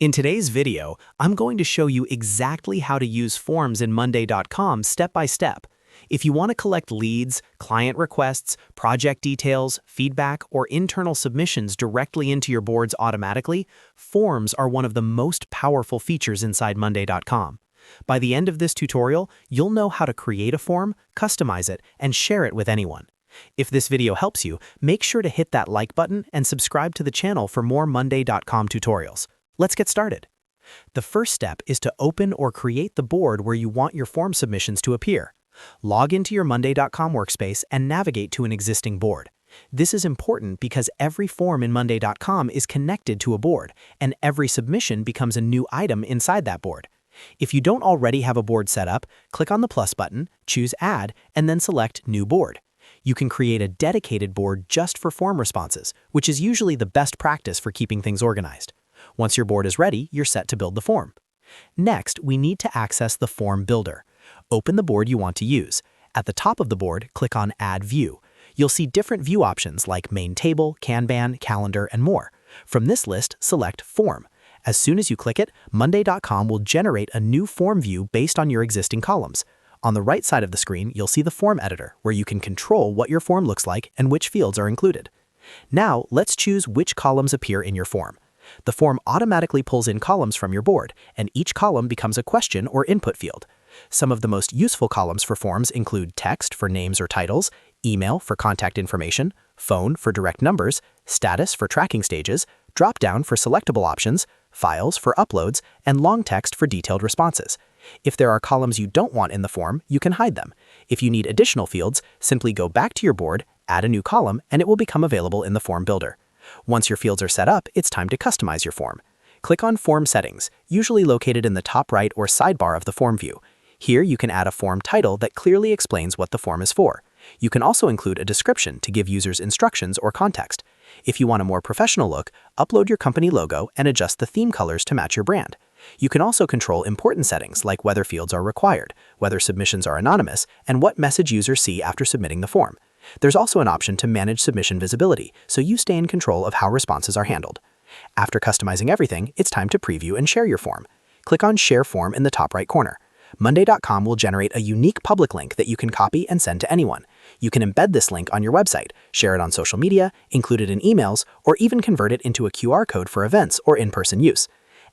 In today's video, I'm going to show you exactly how to use forms in Monday.com step by step. If you want to collect leads, client requests, project details, feedback, or internal submissions directly into your boards automatically, forms are one of the most powerful features inside Monday.com. By the end of this tutorial, you'll know how to create a form, customize it, and share it with anyone. If this video helps you, make sure to hit that like button and subscribe to the channel for more Monday.com tutorials. Let's get started. The first step is to open or create the board where you want your form submissions to appear. Log into your Monday.com workspace and navigate to an existing board. This is important because every form in Monday.com is connected to a board, and every submission becomes a new item inside that board. If you don't already have a board set up, click on the plus button, choose Add, and then select New Board. You can create a dedicated board just for form responses, which is usually the best practice for keeping things organized. Once your board is ready, you're set to build the form. Next, we need to access the form builder. Open the board you want to use. At the top of the board, click on Add View. You'll see different view options like Main Table, Kanban, Calendar, and more. From this list, select Form. As soon as you click it, Monday.com will generate a new form view based on your existing columns. On the right side of the screen, you'll see the form editor, where you can control what your form looks like and which fields are included. Now, let's choose which columns appear in your form. The form automatically pulls in columns from your board, and each column becomes a question or input field. Some of the most useful columns for forms include text for names or titles, email for contact information, phone for direct numbers, status for tracking stages, drop-down for selectable options, files for uploads, and long text for detailed responses. If there are columns you don't want in the form, you can hide them. If you need additional fields, simply go back to your board, add a new column, and it will become available in the form builder. Once your fields are set up, it's time to customize your form. Click on Form Settings, usually located in the top right or sidebar of the form view. Here you can add a form title that clearly explains what the form is for. You can also include a description to give users instructions or context. If you want a more professional look, upload your company logo and adjust the theme colors to match your brand. You can also control important settings like whether fields are required, whether submissions are anonymous, and what message users see after submitting the form. There's also an option to manage submission visibility, so you stay in control of how responses are handled. After customizing everything, it's time to preview and share your form. Click on Share Form in the top right corner. Monday.com will generate a unique public link that you can copy and send to anyone. You can embed this link on your website, share it on social media, include it in emails, or even convert it into a QR code for events or in-person use.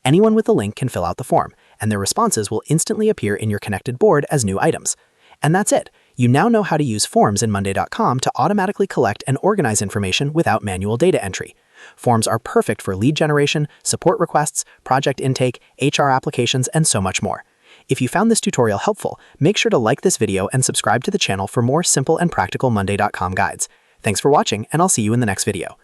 Anyone with the link can fill out the form, and their responses will instantly appear in your connected board as new items. And that's it. You now know how to use forms in Monday.com to automatically collect and organize information without manual data entry. Forms are perfect for lead generation, support requests, project intake, HR applications, and so much more. If you found this tutorial helpful, make sure to like this video and subscribe to the channel for more simple and practical Monday.com guides. Thanks for watching, and I'll see you in the next video.